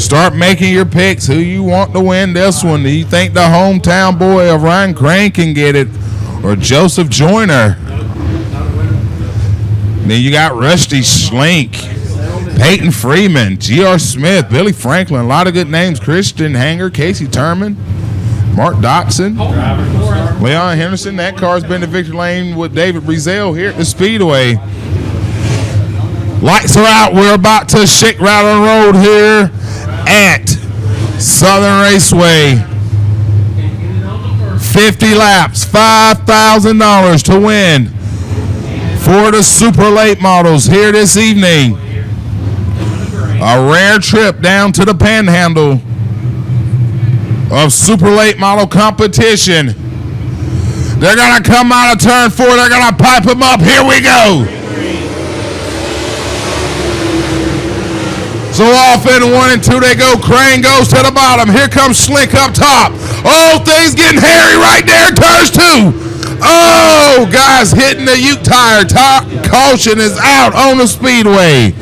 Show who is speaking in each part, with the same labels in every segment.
Speaker 1: Start making your picks. Who you want to win this one? Do you think the hometown boy of Ryan Crane can get it, or Joseph Joyner? Then you got Rusty Schlink, Peyton Freeman, G.R. Smith, Billy Franklin, a lot of good names. Christian Hanger, Casey Turman, Mark Dotson, Leon Henderson. That car's been to victory lane with David Brezel here at the Speedway. Lights are out. We're about to shake, rattle, and roll here at Southern Raceway. 50 laps, $5,000 to win for the super late models here this evening. A rare trip down to the Panhandle of super late model competition. They're going to come out of turn 4. They're going to pipe them up. Here we go. So off in 1 and 2 they go. Crane goes to the bottom. Here comes Slick up top. Oh, things getting hairy right there. Turns 2. Oh, guys hitting the Ute tire. Caution is out on the Speedway.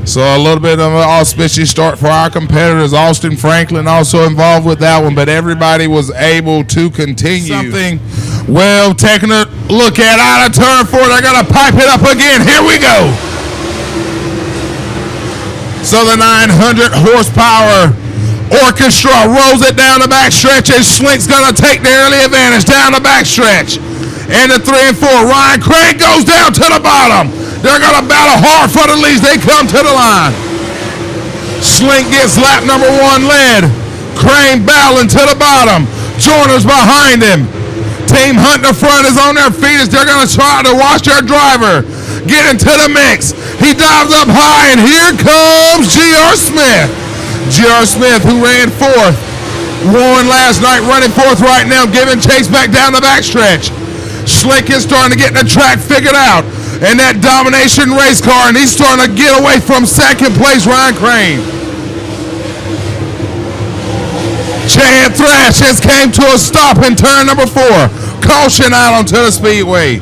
Speaker 1: So a little bit of an auspicious start for our competitors. Austin Franklin also involved with that one, but everybody was able to continue. Something well taking a look at out of turn 4. They're going to pipe it up again. Here we go. So the 900 horsepower orchestra rolls it down the backstretch, and Slink's going to take the early advantage down the backstretch. And the 3 and 4, Ryan Crane goes down to the bottom. They're going to battle hard for the leads. They come to the line. Slink gets lap number 1 led. Crane battling to the bottom. Joyner's behind him. Team Hunt in the front is on their feet as they're going to try to watch their driver get into the mix. He dives up high, and here comes G.R. Smith. G.R. Smith, who ran 4th, won last night, running 4th right now, giving chase back down the backstretch. Slick is starting to get the track figured out. And that domination race car, and he's starting to get away from second place, Ryan Crane. Chad Thrash has came to a stop in turn number 4. Caution out onto the Speedway.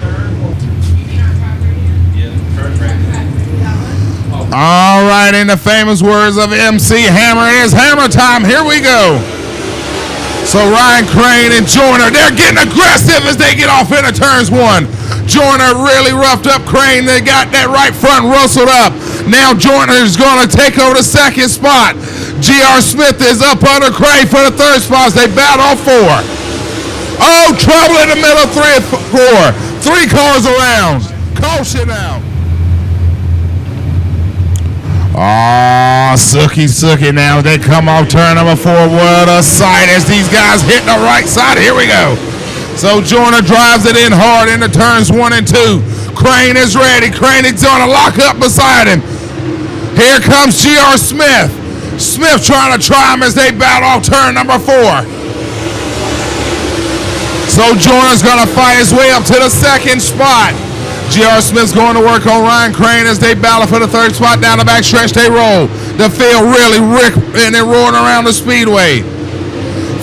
Speaker 1: All right, in the famous words of MC Hammer, it is hammer time. Here we go. So Ryan Crane and Joyner, they're getting aggressive as they get off into turns 1. Joyner really roughed up Crane. They got that right front rustled up. Now Joyner is going to take over the second spot. G.R. Smith is up under Crane for the 3rd spot as they battle 4. Oh, trouble in the middle, 3 and 4. 3 cars around. Caution out. Oh, Sookie now. They come off turn number 4. What a sight as these guys hit the right side. Here we go. So Joyner drives it in hard into turns 1 and 2. Crane is ready. Crane is going to lock up beside him. Here comes G.R. Smith. Smith trying to try him as they battle off turn number 4. So Joyner's going to fight his way up to the 2nd spot. G.R. Smith's going to work on Ryan Crane as they battle for the 3rd spot. Down the backstretch they roll. The field really ripping and rolling around the Speedway.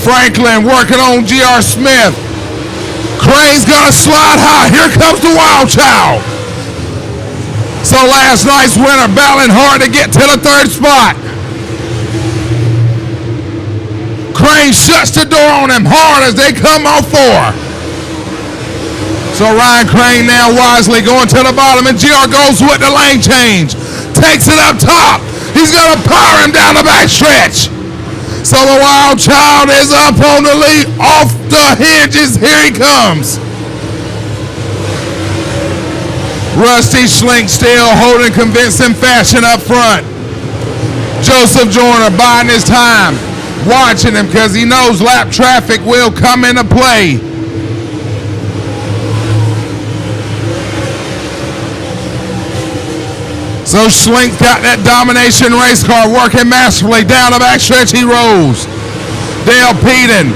Speaker 1: Franklin working on G.R. Smith. Crane's gonna slide high. Here comes the Wild Child. So last night's winner battling hard to get to the 3rd spot. Crane shuts the door on him hard as they come off 4. So Ryan Crane now wisely going to the bottom, and GR goes with the lane change. Takes it up top. He's gonna power him down the backstretch. So the Wild Child is up on the lead, off the hinges. Here he comes. Rusty Schlink still holding convincing fashion up front. Joseph Joyner biding his time, watching him because he knows lap traffic will come into play. So Schlink got that domination race car working masterfully. Down the backstretch he rolls. Dale Peden,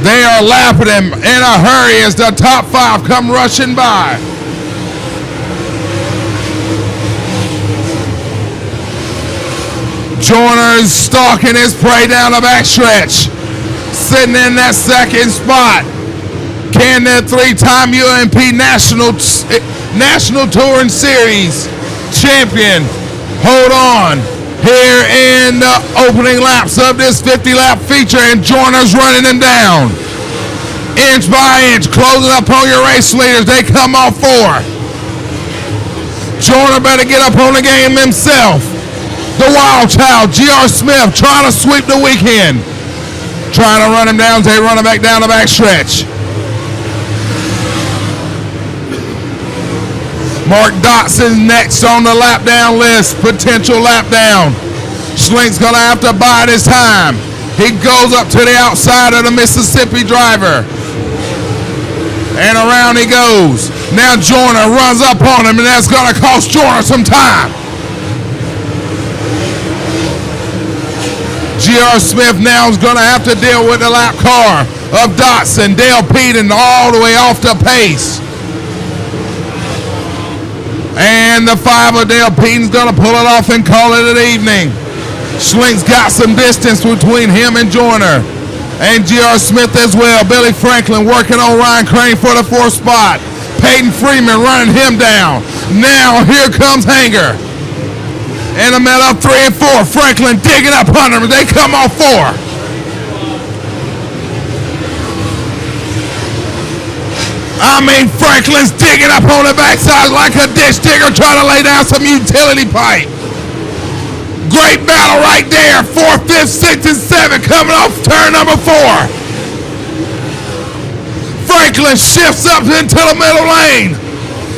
Speaker 1: they are lapping him in a hurry as the top 5 come rushing by. Joyner is stalking his prey down the backstretch. Sitting in that 2nd spot. Can that 3-time UMP National Touring Series champion. Hold on. Here in the opening laps of this 50-lap feature, and Joyner's running them down. Inch by inch, closing up on your race leaders. They come off 4. Joyner better get up on the game himself. The wild child, G.R. Smith, trying to sweep the weekend. Trying to run him down as they run him back down the back stretch. Mark Dotson next on the lap down list, potential lap down. Schlink's gonna have to bide his time. He goes up to the outside of the Mississippi driver. And around he goes. Now Joyner runs up on him, and that's gonna cost Joyner some time. G.R. Smith now is gonna have to deal with the lap car of Dotson. Dale Peden all the way off the pace. And the 5 of Dale Peden's gonna pull it off and call it an evening. Schlink's got some distance between him and Joyner. And G.R. Smith as well. Billy Franklin working on Ryan Crane for the 4th spot. Peyton Freeman running him down. Now here comes Hanger. In the middle of 3 and 4. Franklin digging up under him. They come off 4. I mean, Franklin's digging up on the backside like a ditch digger trying to lay down some utility pipe. Great battle right there. 4, 5, 6, and 7 coming off turn number 4. Franklin shifts up into the middle lane.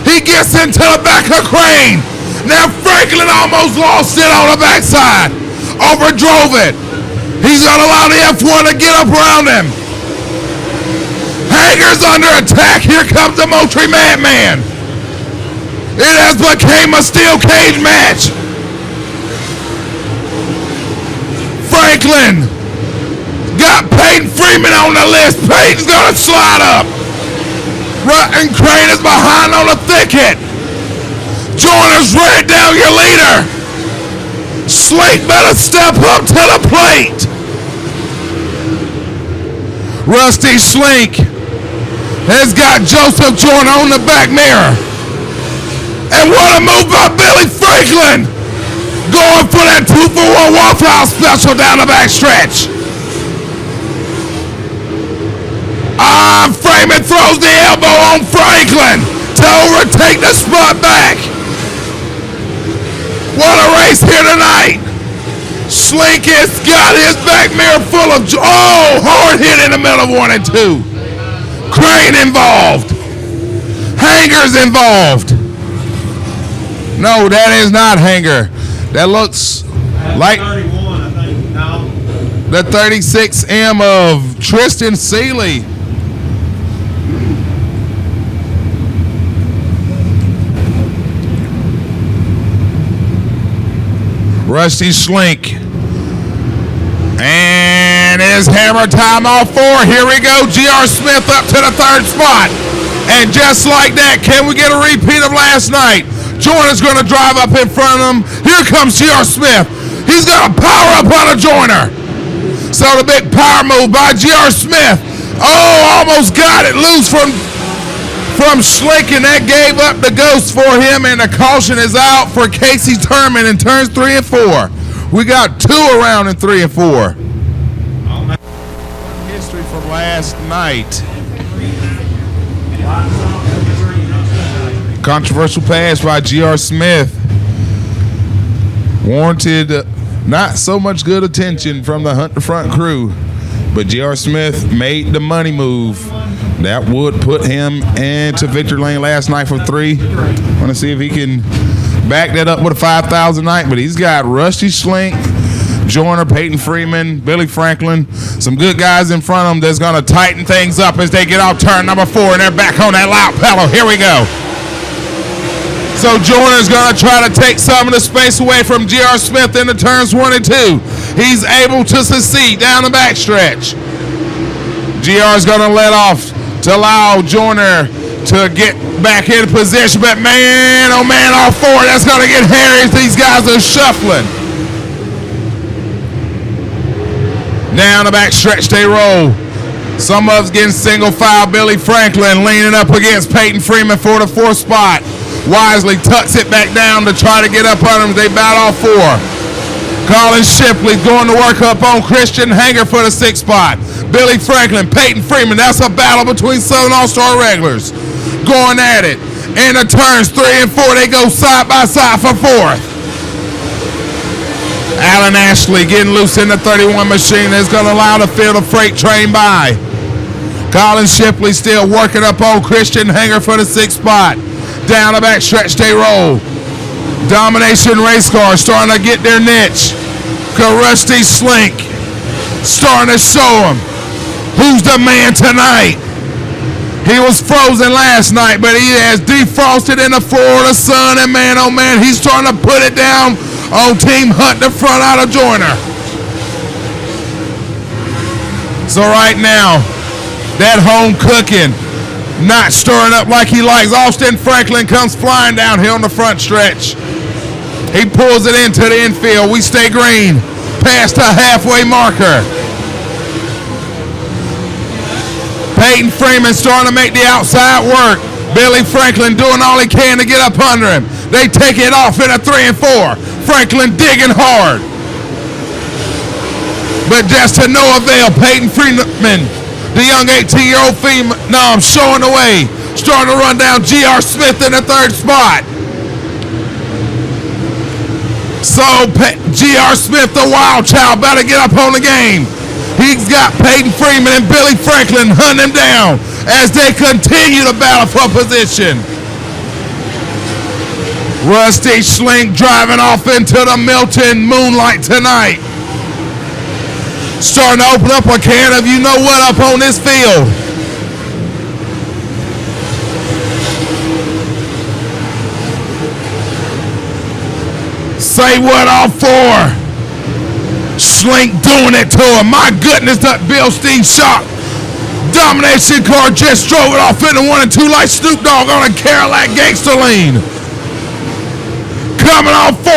Speaker 1: He gets into the back of Crane. Now Franklin almost lost it on the backside. Overdrove it. He's going to allow the F1 to get up around him. Hanger's under attack. Here comes the Moultrie Madman. It has become a steel cage match. Franklin got Peyton Freeman on the list. Peyton's going to slide up. And Crane is behind on the thicket. Joyner's right down your leader. Slink better step up to the plate. Rusty Slink has got Joseph Joyner on the back mirror. And what a move by Billy Franklin. Going for that 2-for-1 Waffle House special down the back stretch. Freeman throws the elbow on Franklin to overtake the spot back. What a race here tonight. Slink has got his back mirror full of, hard hit in the middle of 1 and 2. Crane involved. Hanger's involved. No, that is not Hanger. That looks like
Speaker 2: 31, I think. No.
Speaker 1: The 36M of Tristan Seeley. Rusty Slink. And it's hammer time off 4. Here we go. G.R. Smith up to the 3rd spot. And just like that, can we get a repeat of last night? Joyner's going to drive up in front of him. Here comes G.R. Smith. He's going to power up on a Joyner. So the big power move by G.R. Smith. Almost got it loose from Schlick, and that gave up the ghost for him, and the caution is out for Casey Turman in turns 3 and 4. We got 2 around in 3 and 4. History from last night. Controversial pass by G.R. Smith. Warranted not so much good attention from the Hunt the Front crew, but G.R. Smith made the money move. That would put him into victory lane last night for 3. Want to see if he can back that up with a 5,000 night, but he's got Rusty Slink, Joyner, Peyton Freeman, Billy Franklin, some good guys in front of them that's going to tighten things up as they get off turn number 4, and they're back on that loud pedal. Here we go. So Joyner's going to try to take some of the space away from G.R. Smith in the turns 1 and 2. He's able to succeed down the backstretch. G.R.'s going to let off to allow Joyner to get back in position. But man, oh man, all 4, that's going to get hairy as these guys are shuffling. Down the backstretch they roll. Some of us getting single file. Billy Franklin leaning up against Peyton Freeman for the 4th spot. Wisely tucks it back down to try to get up on him. They battle all four. Colin Shipley going to work up on Christian Hanger for the 6th spot. Billy Franklin, Peyton Freeman. That's a battle between Southern All-Star regulars. Going at it. In the turns 3 and 4, they go side by side for 4th. Alan Ashley getting loose in the 31 machine is going to allow the field of freight train by. Colin Shipley still working up on Christian Hanger for the 6th spot. Down the back stretch they roll. Domination race cars starting to get their niche. Rusty Slink starting to show them who's the man tonight. He was frozen last night, but he has defrosted in the Florida sun, and man, oh man, he's starting to put it down on Team Hunt, the front out of Joyner. So right now, that home cooking, not stirring up like he likes. Austin Franklin comes flying down here on the front stretch. He pulls it into the infield. We stay green, past the halfway marker. Peyton Freeman starting to make the outside work. Billy Franklin doing all he can to get up under him. They take it off in a 3 and 4. Franklin digging hard. But just to no avail. Peyton Freeman, the young 18-year-old phenom, showing the way. Starting to run down G.R. Smith in the 3rd spot. So G.R. Smith, the wild child, better get up on the game. He's got Peyton Freeman and Billy Franklin hunting him down as they continue to battle for position. Rusty Schlink driving off into the Milton moonlight tonight. Starting to open up a can of you know what up on this field. Say what all for. Schlink doing it to him. My goodness, that Bill Steen shot. Domination car just drove it off into 1 and 2 like Snoop Dogg on a Cadillac Gangster Lean. Coming on 4.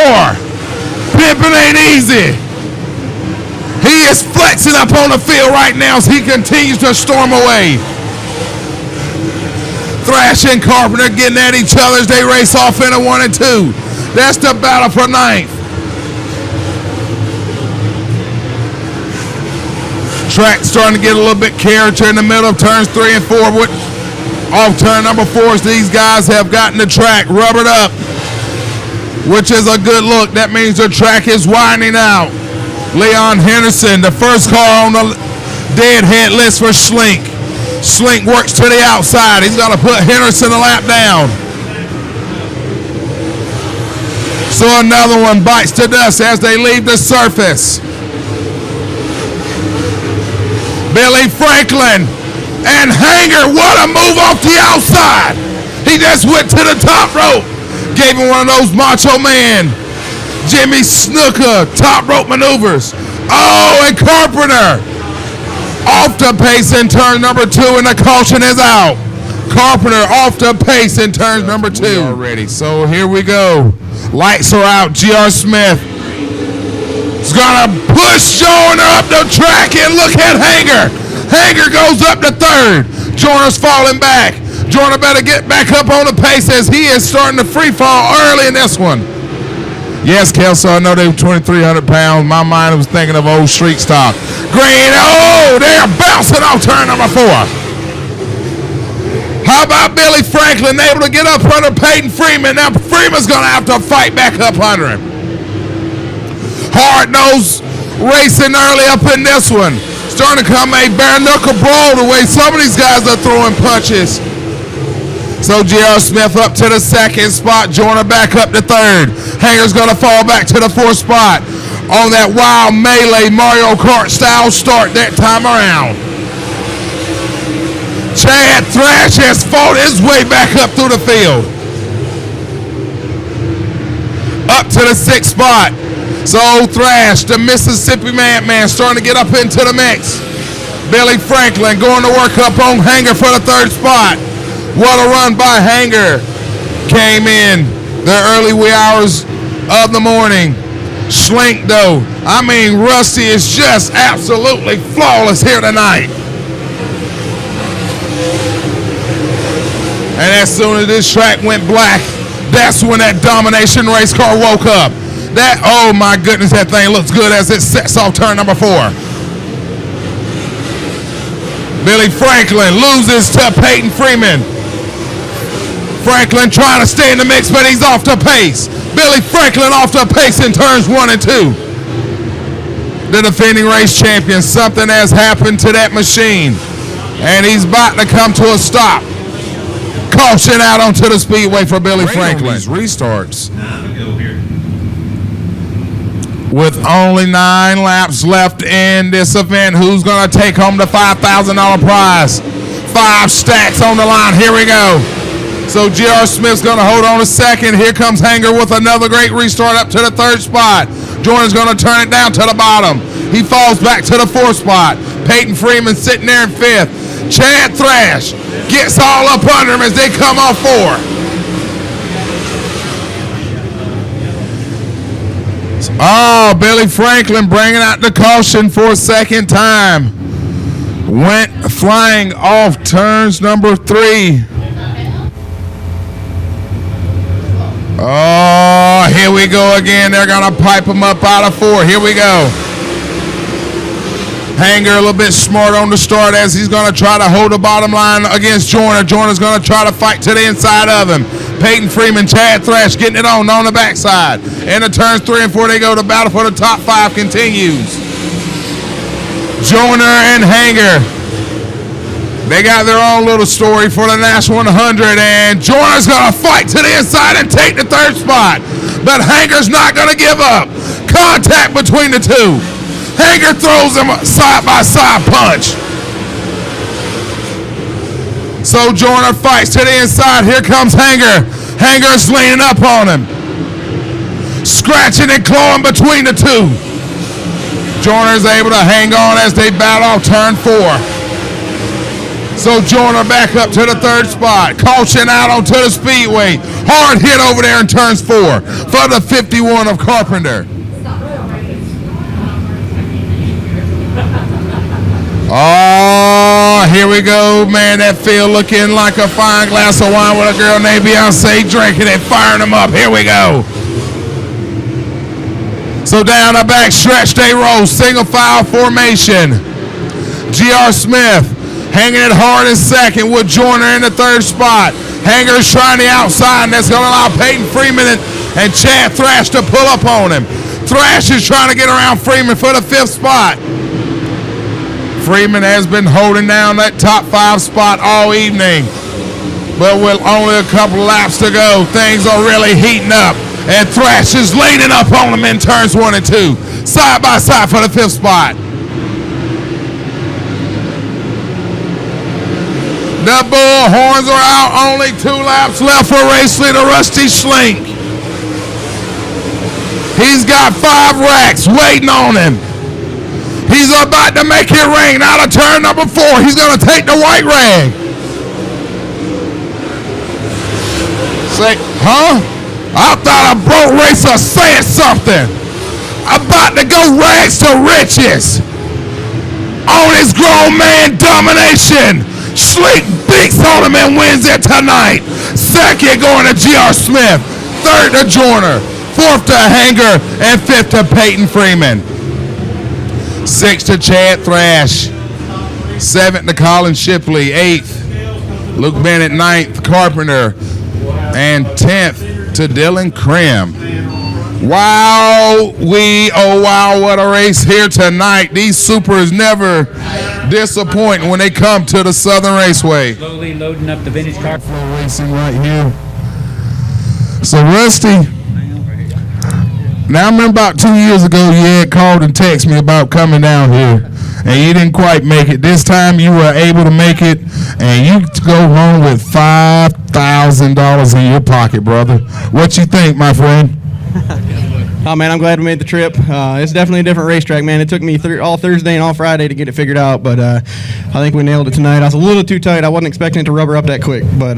Speaker 1: Pimping ain't easy. He is flexing up on the field right now as he continues to storm away. Thrash and Carpenter getting at each other as they race off into 1 and 2. That's the battle for 9th. Track starting to get a little bit character in the middle of turns 3 and 4. Off turn number 4, these guys have gotten the track rubbered up, which is a good look. That means the track is winding out. Leon Henderson, the first car on the deadhead list for Schlink. Schlink works to the outside. He's got to put Henderson a lap down. So another one bites to dust as they leave the surface. Billy Franklin and Hanger, what a move off the outside. He just went to the top rope. Gave him one of those Macho Man, Jimmy Snuka top rope maneuvers. Oh, and Carpenter off the pace in turn number 2, and the caution is out. Carpenter off the pace in turn number 2. Already, so here we go. Lights are out. G.R. Smith is gonna push Joyner up the track, and look at Hanger. Hanger goes up to 3rd. Joyner's falling back. Joyner better get back up on the pace as he is starting to free fall early in this one. Yes, Kelso, I know they were 2,300 pounds. My mind was thinking of old street stock. Green, oh, they're bouncing off turn number 4. How about Billy Franklin able to get up under Peyton Freeman? Now Freeman's going to have to fight back up under him. Hard nose racing early up in this one. Starting to come a bare knuckle brawl the way some of these guys are throwing punches. So J.R. Smith up to the 2nd spot. Joyner back up to 3rd. Hanger's going to fall back to the 4th spot on that wild melee Mario Kart style start that time around. Chad Thrash has fought his way back up through the field. Up to the 6th spot. So Thrash, the Mississippi Madman, starting to get up into the mix. Billy Franklin going to work up on Hanger for the 3rd spot. What a run by Hanger. Came in the early wee hours of the morning. Schlink, though, I mean, Rusty is just absolutely flawless here tonight. And as soon as this track went black, That's when that domination race car woke up. That, oh my goodness, that thing looks good as it sets off turn number 4. Billy Franklin loses to Peyton Freeman. Franklin trying to stay in the mix, but he's off the pace. Billy Franklin off the pace in turns 1 and 2. The defending race champion, something has happened to that machine, and he's about to come to a stop. Caution out onto the speedway for Billy Franklin. Restarts. With only 9 laps left in this event, who's going to take home the $5,000 prize? 5 stacks on the line. Here we go. So J.R. Smith's going to hold on a second. Here comes Hanger with another great restart up to the 3rd spot. Jordan's going to turn it down to the bottom. He falls back to the 4th spot. Peyton Freeman sitting there in 5th. Chad Thrash gets all up under him as they come off 4. Oh, Billy Franklin bringing out the caution for a second time. Went flying off turns number 3. Oh, here we go again. They're going to pipe him up out of 4. Here we go. Hanger a little bit smart on the start as he's going to try to hold the bottom line against Joyner. Joyner's going to try to fight to the inside of him. Peyton Freeman, Chad Thrash getting it on the backside. Into turns 3 and 4 they go. The battle for the top 5 continues. Joyner and Hanger, they got their own little story for the National 100, and Joyner's going to fight to the inside and take the 3rd spot. But Hanger's not going to give up. Contact between the two. Hanger throws him a side-by-side punch. So Joyner fights to the inside. Here comes Hanger. Hanger's leaning up on him. Scratching and clawing between the two. Joyner's able to hang on as they battle off turn 4. So Joyner back up to the 3rd spot. Caution out onto the speedway. Hard hit over there in turns 4 for the 51 of Carpenter. Oh, here we go, man. That field looking like a fine glass of wine with a girl named Beyonce drinking it, firing them up. Here we go. So down the back stretch they roll, single file formation. J.R. Smith hanging it hard in 2nd with Joyner in the 3rd spot. Hanger's trying the outside, and that's going to allow Peyton Freeman and Chad Thrash to pull up on him. Thrash is trying to get around Freeman for the 5th spot. Freeman has been holding down that top 5 spot all evening. But with only a couple laps to go, things are really heating up. And Thrash is leaning up on him in turns 1 and 2. Side by side for the 5th spot. The bull horns are out. Only 2 laps left for race leader Rusty Schlink. He's got 5 racks waiting on him. He's about to make it rain out of turn number 4. He's going to take the white rag. Say, huh? I thought a boat racer said something. About to go rags to riches. On his grown man domination. Schlick beats on him and wins it tonight. 2nd going to J.R. Smith. 3rd to Joyner. 4th to Hanger. And 5th to Peyton Freeman. 6th to Chad Thrash. 7th to Colin Shipley. 8th, Luke Bennett. 9th, Carpenter. And 10th to Dylan Krim. Wow, wow, what a race here tonight. These supers never disappoint when they come to the Southern Raceway.
Speaker 3: Slowly loading up the vintage car.
Speaker 1: Racing right here. So Rusty, now I remember about 2 years ago you had called and texted me about coming down here, and you didn't quite make it. This time you were able to make it, and you go home with $5,000 in your pocket, brother. What you think, my friend?
Speaker 4: Oh, man, I'm glad we made the trip. It's definitely a different racetrack, man. It took me all Thursday and all Friday to get it figured out, but I think we nailed it tonight. I was a little too tight. I wasn't expecting it to rubber up that quick, but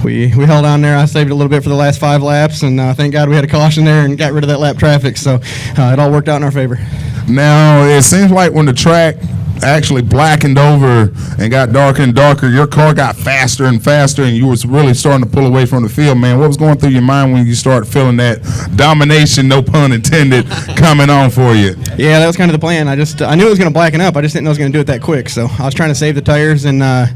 Speaker 4: we held on there. I saved it a little bit for the last 5 laps, and thank God we had a caution there and got rid of that lap traffic, so it all worked out in our favor.
Speaker 1: Now, it seems like when the track actually blackened over and got darker and darker, your car got faster and faster, and you was really starting to pull away from the field, man. What was going through your mind when you started feeling that domination, no pun intended, coming on for you?
Speaker 4: Yeah, that was kind of the plan. I knew it was going to blacken up. I just didn't know it was going to do it that quick. So I was trying to save the tires, and I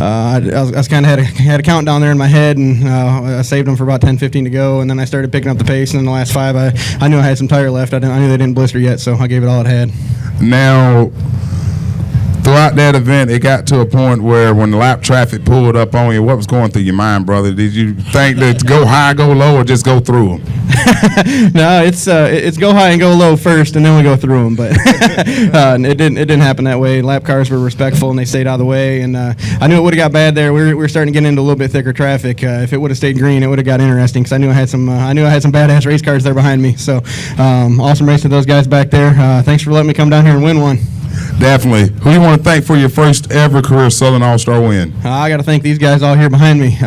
Speaker 4: was kind of had a countdown there in my head, and I saved them for about 10, 15 to go, and then I started picking up the pace. And in the last 5, I knew I had some tire left. I knew they didn't blister yet, so I gave it all it had.
Speaker 1: Now, throughout that event, it got to a point where when the lap traffic pulled up on you, what was going through your mind, brother? Did you think that go high, go low, or just go through them?
Speaker 4: No, it's go high and go low first, and then we go through them. But it didn't happen that way. Lap cars were respectful, and they stayed out of the way. And I knew it would have got bad there. We were starting to get into a little bit thicker traffic. If it would have stayed green, it would have got interesting because I knew I had some badass race cars there behind me. So awesome race to those guys back there. Thanks for letting me come down here and win one.
Speaker 1: Definitely. Who do you want to thank for your first ever career Southern All-Star win?
Speaker 4: I got to thank these guys all here behind me.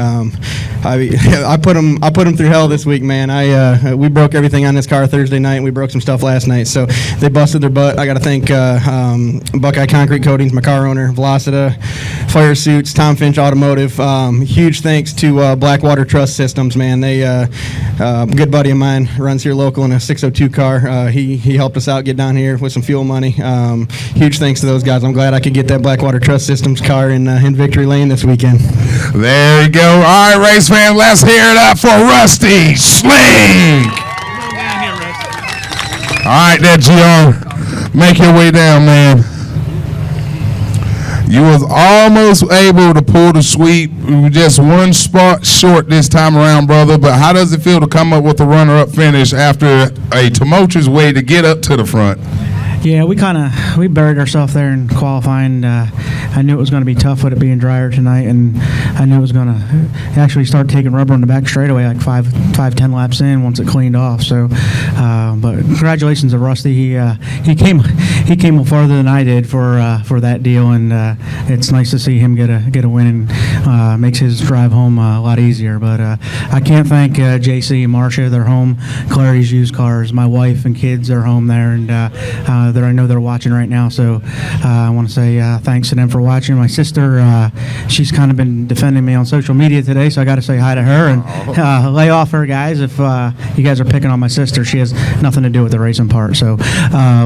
Speaker 4: I put them through hell this week, man. We broke everything on this car Thursday night, and we broke some stuff last night. So they busted their butt. I got to thank Buckeye Concrete Coatings, my car owner, Velocita, Fire Suits, Tom Finch Automotive. Huge thanks to Blackwater Trust Systems, man. They a good buddy of mine runs here local in a 602 car. He helped us out get down here with some fuel money. Huge thanks to those guys. I'm glad I could get that Blackwater Trust Systems car in Victory Lane this weekend.
Speaker 1: There you go. All right, race fan, let's hear it up for Rusty Slink. All right, there, GR. Make your way down, man. You was almost able to pull the sweep. Just one spot short this time around, brother. But how does it feel to come up with a runner-up finish after a tumultuous way to get up to the front?
Speaker 3: Yeah, we buried ourselves there in qualifying. I knew it was going to be tough with it being drier tonight, and I knew it was going to actually start taking rubber on the back straightaway like 10 laps in once it cleaned off. So, but congratulations to Rusty. He came farther than I did for that deal, and it's nice to see him get a win and makes his drive home a lot easier. But I can't thank JC and Marcia. They're home. Clary's Used Cars. My wife and kids are home there, and I know they're watching right now, so I want to say thanks to them for watching. My sister, she's kind of been defending me on social media today, so I got to say hi to her and lay off her, guys. If you guys are picking on my sister, she has nothing to do with the racing part. So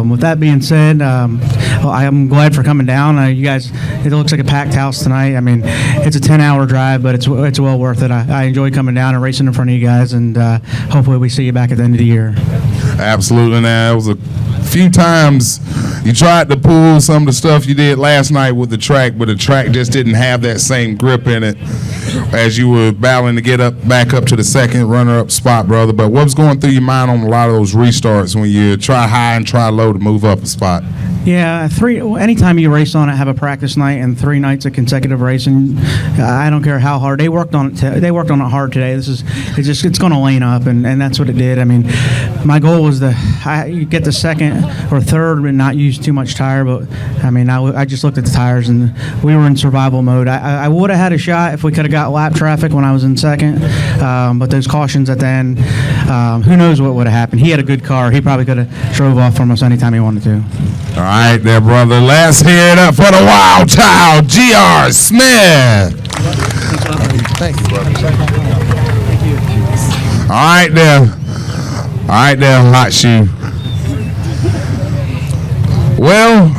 Speaker 3: with that being said, I'm glad for coming down. You guys, it looks like a packed house tonight. I mean, it's a 10-hour drive, but it's well worth it. I enjoyed coming down and racing in front of you guys, and hopefully we see you back at the end of the year. Absolutely.
Speaker 1: Now, it was a few times you tried to pull some of the stuff you did last night with the track, but the track just didn't have that same grip in it as you were battling to get back up to the second runner-up spot, brother. But what was going through your mind on a lot of those restarts when you try high and try low to move up a spot?
Speaker 3: Yeah, anytime you race on it, have a practice night and 3 nights of consecutive racing, I don't care how hard. They worked on it. They worked on it hard today. It's going to lane up, and that's what it did. I mean, my goal was you get the second or third and not use too much tire, but I mean, I just looked at the tires and we were in survival mode. I would have had a shot if we could have got lap traffic when I was in second, but those cautions at the end, who knows what would have happened. He had a good car. He probably could have drove off from us anytime he wanted to.
Speaker 1: All right there, brother. Let's hear it up for the Wild Child, G.R. Smith.
Speaker 4: Thank you, brother.
Speaker 1: All right there, Hot Shoe. Well,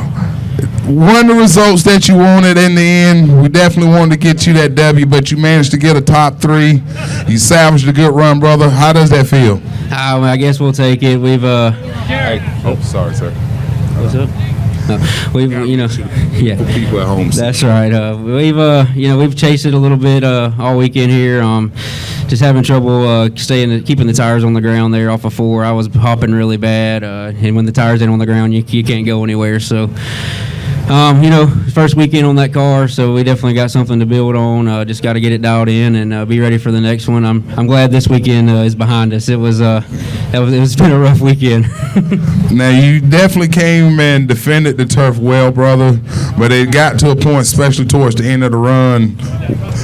Speaker 1: one of the results that you wanted in the end, we definitely wanted to get you that W, but you managed to get a top 3. You salvaged a good run, brother. How does that feel?
Speaker 5: I guess we'll take it. We've
Speaker 1: Sorry, sir.
Speaker 5: What's up? We've yeah.
Speaker 1: People at home.
Speaker 5: That's right. We've chased it a little bit all weekend here. Just having trouble keeping the tires on the ground there off of 4. I was hopping really bad, and when the tires ain't on the ground, you can't go anywhere. So. First weekend on that car, so we definitely got something to build on. Just got to get it dialed in and be ready for the next one. I'm glad this weekend is behind us. It was It's been a rough weekend.
Speaker 1: Now, you definitely came and defended the turf well, brother, but it got to a point, especially towards the end of the run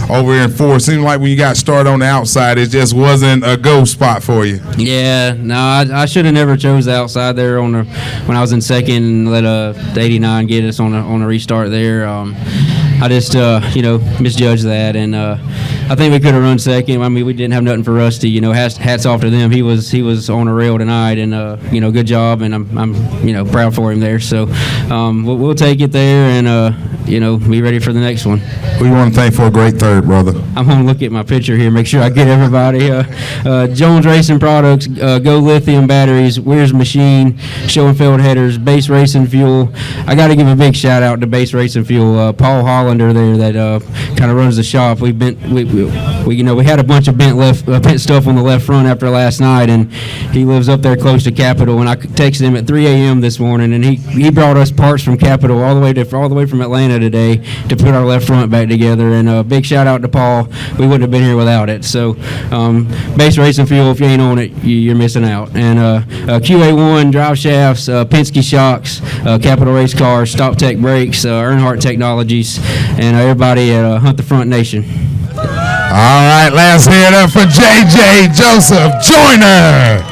Speaker 1: over here in 4. It seemed like when you got started on the outside, it just wasn't a go spot for you.
Speaker 5: Yeah, no, I should have never chose the outside there when I was in second and let the 89 get us on a restart there. I just misjudged that, and I think we could have run second. I mean, we didn't have nothing for Rusty. Hats off to them. He was on a rail tonight, and good job, and I'm proud for him there. So we'll take it there, and be ready for the next one.
Speaker 1: We want to thank for a great third, brother.
Speaker 5: I'm gonna look at my picture here, make sure I get everybody. Jones Racing Products, Go Lithium Batteries, Weir's Machine, Schoenfeld Headers, Base Racing Fuel. I got to give a big shout out to Base Racing Fuel. Paul Hollander there that kind of runs the shop. We had a bunch of bent stuff on the left front after last night, and he lives up there close to Capitol. And I texted him at 3 a.m. this morning, and he brought us parts from Capitol all the way from Atlanta today to put our left front back together. And a big shout out to Paul. We wouldn't have been here without it. So Base Racing Fuel, if you ain't on it, you're missing out. And QA1 drive shafts, Penske shocks, Capital Race Cars, Stop Tech brakes, Earnhardt Technologies, and everybody at Hunt the Front Nation.
Speaker 1: All right, let's hear it up for JJ Joseph Joyner.